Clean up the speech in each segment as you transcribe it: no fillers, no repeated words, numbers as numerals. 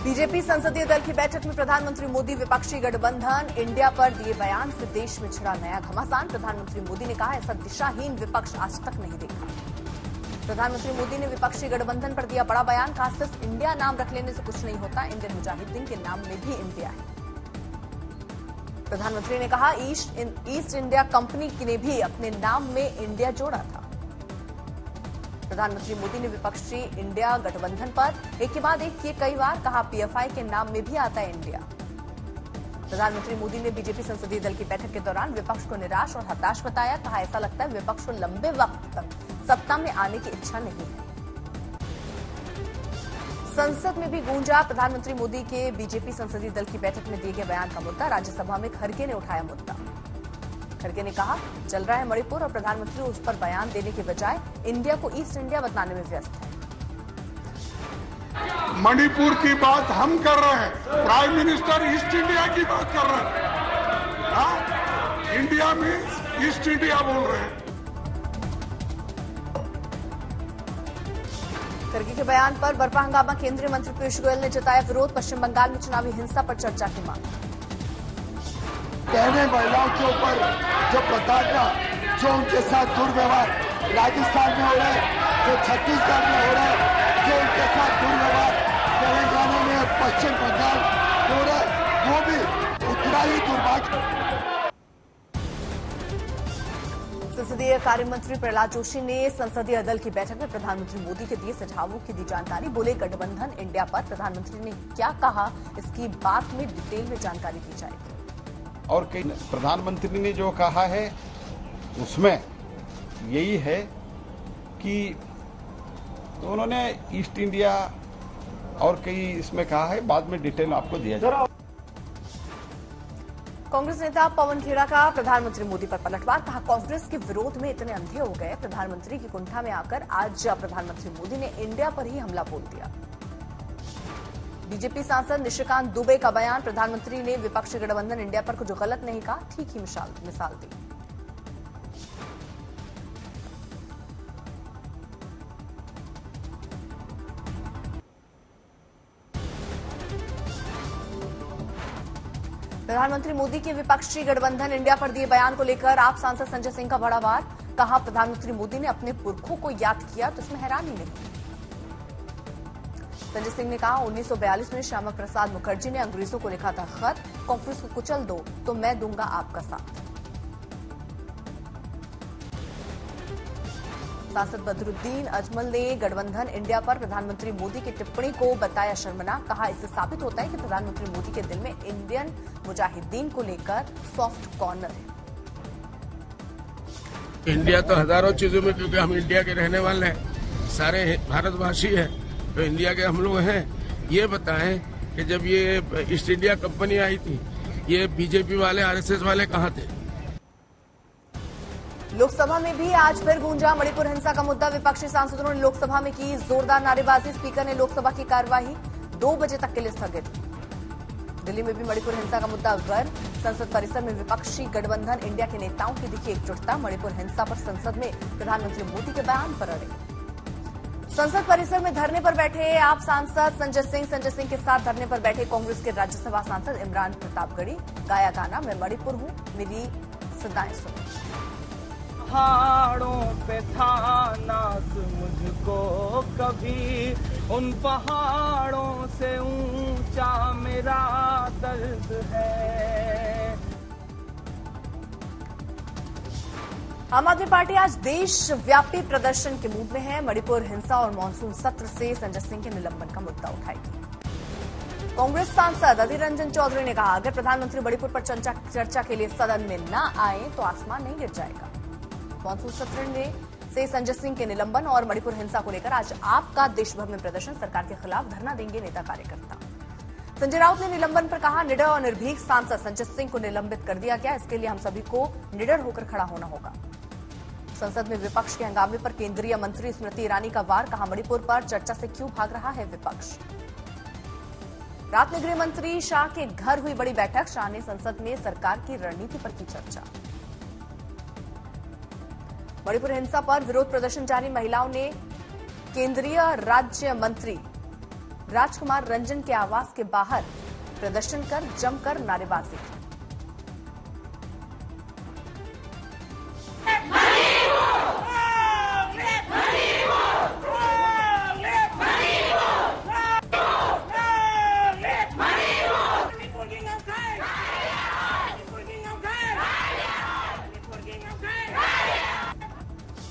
BJP संसदीय दल की बैठक में प्रधानमंत्री मोदी विपक्षी गठबंधन इंडिया पर दिए बयान से देश में छिड़ा नया घमासान। प्रधानमंत्री मोदी ने कहा, ऐसा दिशाहीन विपक्ष आज तक नहीं देखा। प्रधानमंत्री मोदी ने विपक्षी गठबंधन पर दिया बड़ा बयान, कहा सिर्फ इंडिया नाम रख लेने से कुछ नहीं होता, इंडियन मुजाहिदीन के नाम में भी इंडिया है। प्रधानमंत्री ने कहा, ईस्ट इंडिया कंपनी ने भी अपने नाम में इंडिया जोड़ा था। प्रधानमंत्री मोदी ने विपक्षी इंडिया गठबंधन पर एक के बाद एक किए कई बार, कहा पीएफआई के नाम में भी आता है इंडिया। प्रधानमंत्री मोदी ने बीजेपी संसदीय दल की बैठक के दौरान विपक्ष को निराश और हताश बताया, कहा ऐसा लगता है विपक्ष को लंबे वक्त तक सत्ता में आने की इच्छा नहीं है। संसद में भी गूंजा प्रधानमंत्री मोदी के बीजेपी संसदीय दल की बैठक में दिए गए बयान का मुद्दा। राज्यसभा में खड़गे ने उठाया मुद्दा। खड़गे ने कहा, चल रहा है मणिपुर और प्रधानमंत्री उस पर बयान देने के बजाय इंडिया को ईस्ट इंडिया बताने में व्यस्त है। मणिपुर की बात हम कर रहे हैं, प्राइम मिनिस्टर ईस्ट इंडिया की बात कर रहे हैं। हाँ, इंडिया में ईस्ट इंडिया बोल रहे हैं। खड़गे के बयान पर बरपा हंगामा। केंद्रीय मंत्री पीयूष गोयल ने जताया विरोध। पश्चिम बंगाल में चुनावी हिंसा पर चर्चा की मांग। कहने महिलाओं के ऊपर जो पताका, जो उनके साथ दुर्व्यवहार राजस्थान में हो रहा है, जो छत्तीसगढ़ में हो रहा है, जो उनके साथ दुर्व्यवहार तेलंगाना में, पश्चिम बंगाल हो रहा है, वो भी उतना ही दुर्भाग्य। संसदीय कार्य मंत्री प्रहलाद जोशी ने संसदीय दल की बैठक में प्रधानमंत्री मोदी के दिए सुझावों की दी जानकारी। बोले, गठबंधन इंडिया पर प्रधानमंत्री ने क्या कहा, इसकी बात में डिटेल में जानकारी दी जाएगी। और कई प्रधानमंत्री ने जो कहा है उसमें यही है कि तो उन्होंने ईस्ट इंडिया और कई इसमें कहा है, बाद में डिटेल आपको दिया जाएगा। कांग्रेस नेता पवन खेड़ा का प्रधानमंत्री मोदी पर पलटवार। कहा, कांग्रेस के विरोध में इतने अंधे हो गए, प्रधानमंत्री की कुंठा में आकर आज प्रधानमंत्री मोदी ने इंडिया पर ही हमला बोल दिया। बीजेपी सांसद निशिकांत दुबे का बयान। प्रधानमंत्री ने विपक्षी गठबंधन इंडिया पर कुछ गलत नहीं कहा, ठीक ही मिसाल दी। प्रधानमंत्री मोदी के विपक्षी गठबंधन इंडिया पर दिए बयान को लेकर आप सांसद संजय सिंह का बड़ा वार। कहा, प्रधानमंत्री मोदी ने अपने पुरखों को याद किया तो इसमें हैरानी नहीं। संजय सिंह ने कहा, 1942 में श्यामा प्रसाद मुखर्जी ने अंग्रेजों को लिखा था खत, कांग्रेस को कुचल दो तो मैं दूंगा आपका साथ। सांसद बदरुद्दीन अजमल ने गठबंधन इंडिया पर प्रधानमंत्री मोदी की टिप्पणी को बताया शर्मनाक। कहा, इससे साबित होता है कि प्रधानमंत्री मोदी के दिल में इंडियन मुजाहिदीन को लेकर सॉफ्ट कॉर्नर है। इंडिया तो हजारों चीजों में, क्योंकि हम इंडिया के रहने वाले हैं, सारे भारतवासी हैं, तो इंडिया के हम लोग हैं। ये बताएं कि जब ये ईस्ट इंडिया कंपनी आई थी, ये बीजेपी वाले, आरएसएस वाले कहाँ थे? लोकसभा में भी आज फिर गूंजा मणिपुर हिंसा का मुद्दा। विपक्षी सांसदों ने लोकसभा में की जोरदार नारेबाजी। स्पीकर ने लोकसभा की कार्यवाही 2 बजे तक के लिए स्थगित। दिल्ली में भी मणिपुर हिंसा का मुद्दा गर्म। संसद परिसर में विपक्षी गठबंधन इंडिया के नेताओं की दिखी एकजुटता। मणिपुर हिंसा पर संसद में प्रधानमंत्री मोदी के बयान पर अड़े। संसद परिसर में धरने पर बैठे आप सांसद संजय सिंह के साथ धरने पर बैठे कांग्रेस के राज्यसभा सांसद इमरान प्रतापगढ़ी। गाया गाना, मैं मणिपुर हूं, मेरी सदाएं सुनो। पहाड़ों पे था नाज मुझको कभी, उन पहाड़ों से ऊंचा मेरा दर्द है। आम आदमी पार्टी आज देशव्यापी प्रदर्शन के मूड में है। मणिपुर हिंसा और मानसून सत्र से संजय सिंह के निलंबन का मुद्दा उठाएगी। कांग्रेस सांसद अधीर रंजन चौधरी ने कहा, अगर प्रधानमंत्री मणिपुर पर चर्चा के लिए सदन में न आए तो आसमान नहीं गिर जाएगा। मानसून सत्र से संजय सिंह के निलंबन और मणिपुर हिंसा को लेकर आज आपका देश भर में प्रदर्शन। सरकार के खिलाफ धरना देंगे नेता कार्यकर्ता। संजय राउत ने निलंबन पर कहा, निडर और निर्भीक सांसद संजय सिंह को निलंबित कर दिया गया, इसके लिए हम सभी को निडर होकर खड़ा होना होगा। संसद में विपक्ष के हंगामे पर केंद्रीय मंत्री स्मृति ईरानी का वार। कहा, मणिपुर पर चर्चा से क्यों भाग रहा है विपक्ष। रात में गृह मंत्री शाह के घर हुई बड़ी बैठक। शाह ने संसद में सरकार की रणनीति पर की चर्चा। मणिपुर हिंसा पर विरोध प्रदर्शन जारी। महिलाओं ने केंद्रीय राज्य मंत्री राजकुमार रंजन के आवास के बाहर प्रदर्शन कर जमकर नारेबाजी की।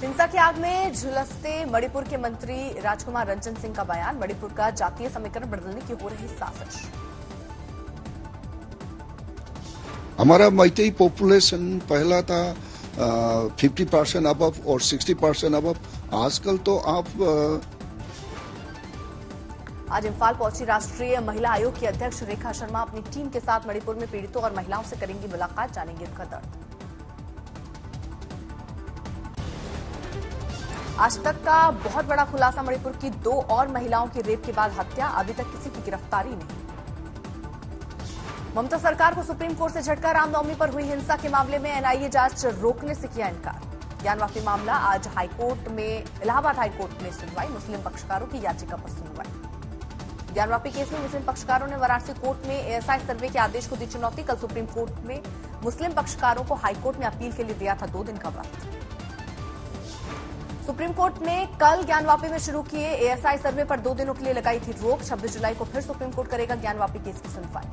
हिंसा की आग में झुलसते मणिपुर के मंत्री राजकुमार रंजन सिंह का बयान, मणिपुर का जातीय समीकरण बदलने की हो रही साजिश। हमारा मैतेई पॉपुलेशन पहला था 50% अबव और 60% अबव। आजकल तो आप आज इम्फाल पहुंची राष्ट्रीय महिला आयोग की अध्यक्ष रेखा शर्मा अपनी टीम के साथ मणिपुर में पीड़ितों और महिलाओं से करेंगी मुलाकात, जानेंगे उनका दर्द। आज तक का बहुत बड़ा खुलासा, मणिपुर की 2 और महिलाओं की रेप के बाद हत्या, अभी तक किसी की गिरफ्तारी नहीं। ममता सरकार को सुप्रीम कोर्ट से झटका, रामनवमी पर हुई हिंसा के मामले में एनआईए जांच रोकने से किया इनकार। ज्ञानवापी मामला आज हाईकोर्ट में, इलाहाबाद हाईकोर्ट में सुनवाई, मुस्लिम पक्षकारों की याचिका पर सुनवाई। ज्ञानवापी केस में मुस्लिम पक्षकारों ने वाराणसी कोर्ट में एएसआई सर्वे के आदेश को दी चुनौती। कल सुप्रीम कोर्ट में मुस्लिम पक्षकारों को हाईकोर्ट में अपील के लिए दिया था 2 दिन का वक्त। सुप्रीम कोर्ट ने कल ज्ञानवापी में शुरू किए एएसआई सर्वे पर 2 दिनों के लिए लगाई थी रोक। 26 जुलाई को फिर सुप्रीम कोर्ट करेगा ज्ञानवापी केस की सुनवाई।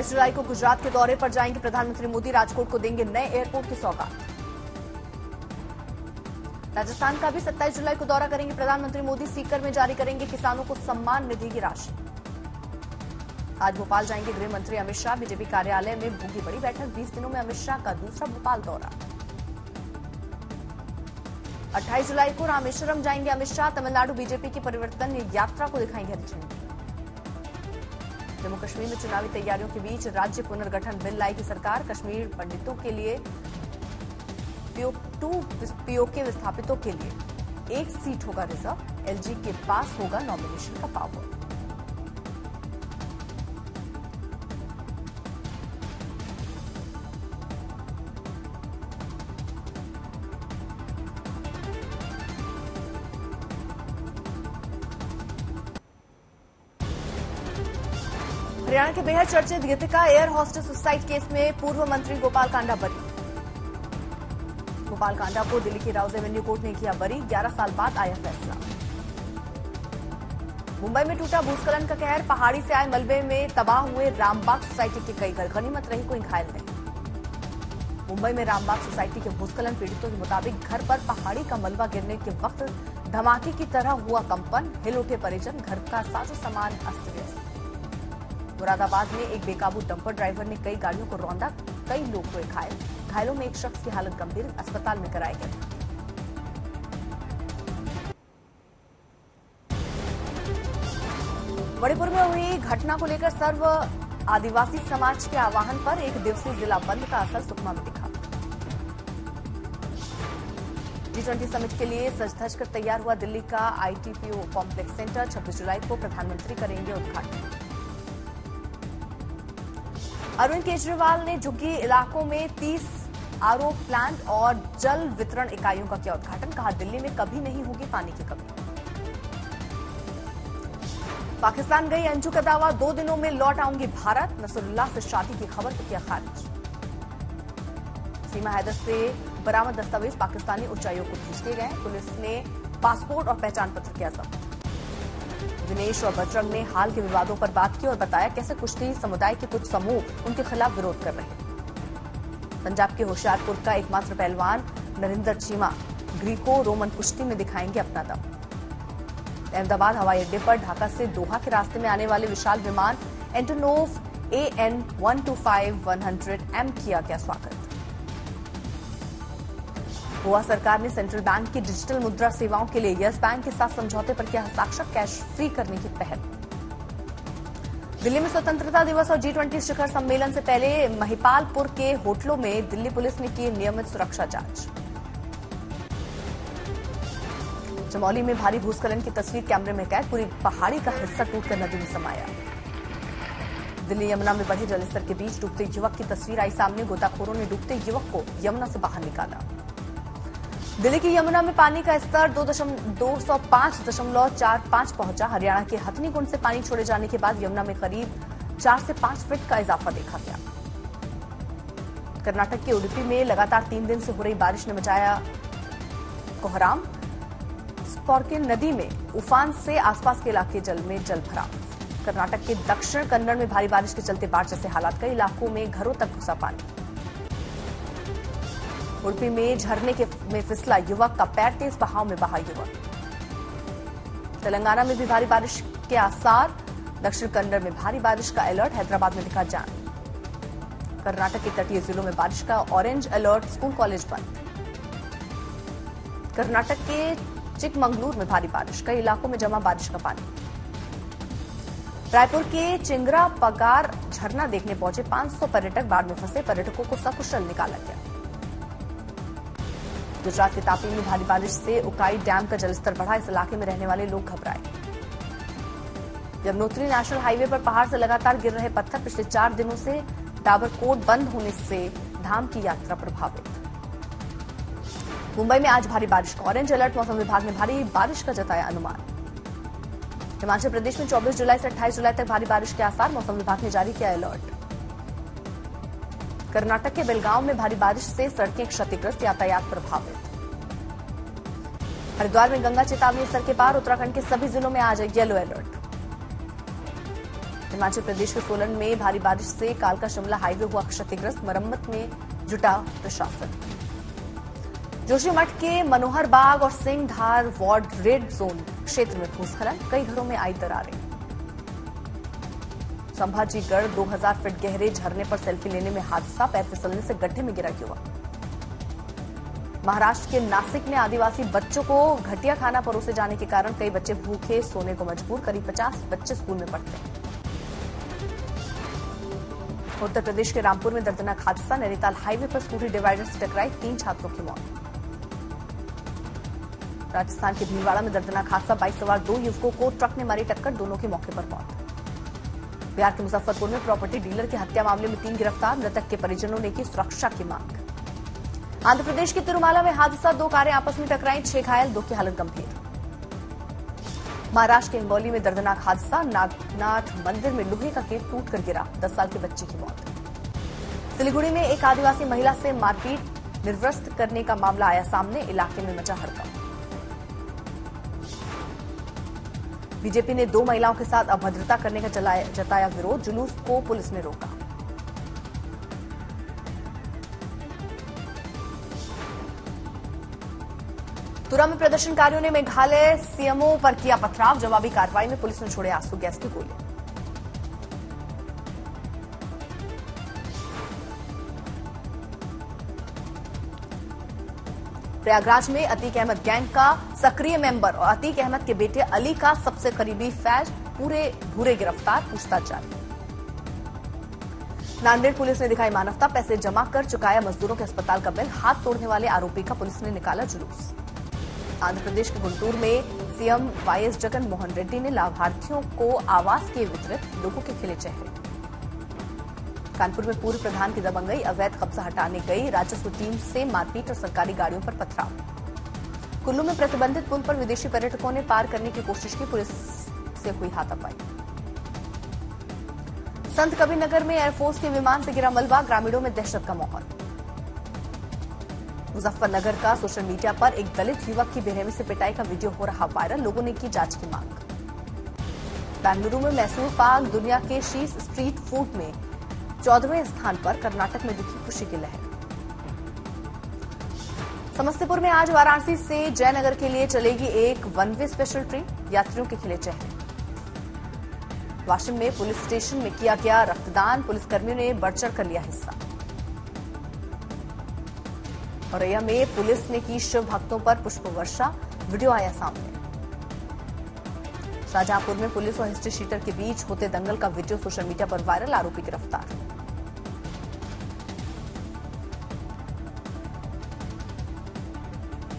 जुलाई को गुजरात के दौरे पर जाएंगे प्रधानमंत्री मोदी, राजकोट को देंगे नए एयरपोर्ट की सौगात। राजस्थान का भी 27 जुलाई को दौरा करेंगे प्रधानमंत्री मोदी, सीकर में जारी करेंगे किसानों को सम्मान निधि की राशि। आज भोपाल जाएंगे गृह मंत्री अमित शाह, बीजेपी कार्यालय में होगी बड़ी बैठक। 20 दिनों में अमित शाह का दूसरा भोपाल दौरा। 28 जुलाई को रामेश्वरम जाएंगे अमित शाह, तमिलनाडु बीजेपी की परिवर्तन यात्रा को दिखाएंगे हरी झंडी। जम्मू कश्मीर में चुनावी तैयारियों के बीच राज्य पुनर्गठन बिल लाएगी सरकार। कश्मीर पंडितों के लिए पीओके विस्थापितों के लिए 1 सीट होगा रिजर्व। एलजी के पास होगा नॉमिनेशन का पावर। हरियाणा के बेहद चर्चित गीतिका एयर होस्टेस सुसाइड केस में पूर्व मंत्री गोपाल कांडा बरी। गोपाल कांडा को दिल्ली की राउज एवेन्यू कोर्ट ने किया बरी। 11 साल बाद आया फैसला। मुंबई में टूटा भूस्खलन का कहर, पहाड़ी से आए मलबे में तबाह हुए रामबाग सोसाइटी के कई घर, गनीमत रही कोई घायल नहीं। मुंबई में रामबाग सोसाइटी के भूस्खलन पीड़ितों के मुताबिक घर पर पहाड़ी का मलबा गिरने के वक्त धमाके की तरह हुआ कंपन, हिल उठे परिजन, घर का साजो सामान अस्त व्यस्त। मुरादाबाद में एक बेकाबू डंपर ड्राइवर ने कई गाड़ियों को रौंदा, कई लोग हुए घायल। घायलों में एक शख्स की हालत गंभीर, अस्पताल में कराया गया। मणिपुर में हुई घटना को लेकर सर्व आदिवासी समाज के आह्वान पर 1 दिवसीय जिला बंद का असर सुकमा में दिखा। G20 समिट के लिए सज धज कर तैयार हुआ दिल्ली का आईटीपीओ कॉम्प्लेक्स सेंटर। 26 जुलाई को प्रधानमंत्री करेंगे उद्घाटन। अरविंद केजरीवाल ने झुग्गी इलाकों में 30 आरओ प्लांट और जल वितरण इकाइयों का किया उद्घाटन। कहा दिल्ली में कभी नहीं होगी पानी की कमी। पाकिस्तान गई अंजू का दावा, 2 दिनों में लौट आऊंगी भारत। नसरुल्लाह से शादी की खबर को किया खारिज। सीमा हैदर से बरामद दस्तावेज पाकिस्तानी उच्चायोग को भेज दिए गए। पुलिस ने पासपोर्ट और पहचान पत्र किया जब्त। दिनेश और बजरंग ने हाल के विवादों पर बात की और बताया कैसे कुश्ती समुदाय के कुछ समूह उनके खिलाफ विरोध कर रहे हैं। पंजाब के होशियारपुर का एकमात्र पहलवान नरिंदर चीमा ग्रीको रोमन कुश्ती में दिखाएंगे अपना दम। अहमदाबाद हवाई अड्डे पर ढाका से दोहा के रास्ते में आने वाले विशाल विमान एंटोनोव AN-125-100M किया गया स्वागत। गोवा सरकार ने सेंट्रल बैंक की डिजिटल मुद्रा सेवाओं के लिए यस बैंक के साथ समझौते पर किया हस्ताक्षर, कैश फ्री करने की पहल। दिल्ली में स्वतंत्रता दिवस और G20 शिखर सम्मेलन से पहले महिपालपुर के होटलों में दिल्ली पुलिस ने की नियमित सुरक्षा जांच। चमोली में भारी भूस्खलन की तस्वीर कैमरे में कैद, पूरी पहाड़ी का हिस्सा टूटकर नदी में समाया। दिल्ली यमुना में बढ़े जलस्तर के बीच डूबते युवक की तस्वीर आई सामने, गोताखोरों ने डूबते युवक को यमुना से बाहर निकाला। दिल्ली की यमुना में पानी का स्तर 205.45 पहुंचा। हरियाणा के हथनीकुंड से पानी छोड़े जाने के बाद यमुना में करीब 4 से 5 फीट का इजाफा देखा गया। कर्नाटक के उडुपी में लगातार 3 दिन से हो रही बारिश ने मचाया कोहराम। स्पोर्किन नदी में उफान से आसपास के इलाके में जल भराव। कर्नाटक के दक्षिण कन्नड़ में भारी बारिश के चलते बाढ़ जैसे हालात, कई इलाकों में घरों तक घुसा पानी। उडुपी में झरने में फिसला युवक का पैर, तेज बहाव में बहा युवक। तेलंगाना में भी भारी बारिश के आसार, दक्षिण कन्नड़ में भारी बारिश का अलर्ट, हैदराबाद में दिखा जान। कर्नाटक के तटीय जिलों में बारिश का ऑरेंज अलर्ट, स्कूल कॉलेज बंद। कर्नाटक के चिकमंगलूर में भारी बारिश, कई इलाकों में जमा बारिश का पानी। रायपुर के चिंगरा पगार झरना देखने पहुंचे 500 पर्यटक, बाढ़ में फंसे पर्यटकों को सकुशल निकाला गया। गुजरात के तापी में भारी बारिश से उकाई डैम का जलस्तर बढ़ा, इस इलाके में रहने वाले लोग घबराए। यमुनोत्री नेशनल हाईवे पर पहाड़ से लगातार गिर रहे पत्थर, पिछले 4 दिनों से डाबरकोट बंद होने से धाम की यात्रा प्रभावित। मुंबई में आज भारी बारिश का ऑरेंज अलर्ट, मौसम विभाग ने भारी बारिश का जताया अनुमान। हिमाचल प्रदेश में 24 जुलाई से 28 जुलाई तक भारी बारिश के आसार, मौसम विभाग ने जारी किया अलर्ट। कर्नाटक के बेलगांव में भारी बारिश से सड़कें क्षतिग्रस्त, यातायात प्रभावित। हरिद्वार में गंगा चेतावनी स्तर के पार, उत्तराखंड के सभी जिलों में आज येलो अलर्ट। हिमाचल प्रदेश के सोलन में भारी बारिश से कालका शिमला हाईवे हुआ क्षतिग्रस्त, मरम्मत में जुटा प्रशासन। जोशीमठ के मनोहर बाग और सिंह धार वार्ड रेड जोन क्षेत्र में भूस्खलन, कई घरों में आई दरारें। संभाजीगढ़ 2000 फीट गहरे झरने पर सेल्फी लेने में हादसा, पैर फिसलने से गड्ढे में गिरा युवक। महाराष्ट्र के नासिक में आदिवासी बच्चों को घटिया खाना परोसे जाने के कारण कई बच्चे भूखे सोने को मजबूर, करीब 50 बच्चे स्कूल में पढ़ते हैं। उत्तर प्रदेश के रामपुर में दर्दनाक हादसा, नैनीताल हाईवे पर स्कूटी डिवाइडर से टकराई, 3 छात्रों की मौत। राजस्थान के भीलवाड़ा में दर्दनाक हादसा, बाइक सवार 2 युवकों को ट्रक ने मारी टक्कर, दोनों की मौके पर मौत। बिहार के मुजफ्फरपुर में प्रॉपर्टी डीलर की हत्या मामले में 3 गिरफ्तार, मृतक के परिजनों ने की सुरक्षा की मांग। आंध्र प्रदेश की तिरुमाला में हादसा, 2 कारें आपस में टकराई, 6 घायल, 2 की हालत गंभीर। महाराष्ट्र के हिंगोली में दर्दनाक हादसा, नागनाथ मंदिर में लोहे का गेट टूटकर गिरा, 10 साल के बच्चे की मौत। सिलीगुड़ी में एक आदिवासी महिला से मारपीट, निर्वस्त्र करने का मामला आया सामने, इलाके में मचा हड़कंप। बीजेपी ने 2 महिलाओं के साथ अभद्रता करने का जताया विरोध, जुलूस को पुलिस ने रोका। तुरा में प्रदर्शनकारियों ने मेघालय सीएमओ पर किया पथराव, जवाबी कार्रवाई में पुलिस ने छोड़े आंसू गैस की गोले। प्रयागराज में अतीक अहमद गैंग का सक्रिय मेंबर और अतीक अहमद के बेटे अली का सबसे करीबी फैज पूरे भूरे गिरफ्तार, पूछताछ जारी। नांदेड़ पुलिस ने दिखाई मानवता, पैसे जमा कर चुकाया मजदूरों के अस्पताल का बिल, हाथ तोड़ने वाले आरोपी का पुलिस ने निकाला जुलूस। आंध्र प्रदेश के गुंटूर में सीएम वाईएस जगन मोहन रेड्डी ने लाभार्थियों को आवास के वितरित, लोगों के खिले चेहरे। कानपुर में पूर्व प्रधान की दबंगई, अवैध कब्जा हटाने गई राजस्व टीम से मारपीट और सरकारी गाड़ियों पर पथराव। कुल्लू में प्रतिबंधित पुल पर विदेशी पर्यटकों ने पार करने की कोशिश की, पुलिस से हुई हाथापाई। संत कबीरनगर में एयरफोर्स के विमान से गिरा मलबा, ग्रामीणों में दहशत का माहौल। मुजफ्फरनगर का सोशल मीडिया पर एक दलित युवक की बेरहमी से पिटाई का वीडियो हो रहा वायरल, लोगों ने की जांच की मांग। बेंगलुरु में मैसूर पाक दुनिया के शीर्ष स्ट्रीट फूड में 14वें स्थान पर, कर्नाटक में दिखी खुशी की लहर। समस्तीपुर में आज वाराणसी से जयनगर के लिए चलेगी एक 1 वे स्पेशल ट्रेन, यात्रियों के खिले चेहरे। वाशिम में पुलिस स्टेशन में किया गया रक्तदान, पुलिसकर्मियों ने बढ़ चढ़ कर लिया हिस्सा। औरैया में पुलिस ने की शिव भक्तों पर पुष्प वर्षा, वीडियो आया सामने। शाहजहांपुर में पुलिस और हिस्ट्री शीटर के बीच होते दंगल का वीडियो सोशल मीडिया पर वायरल, आरोपी गिरफ्तार।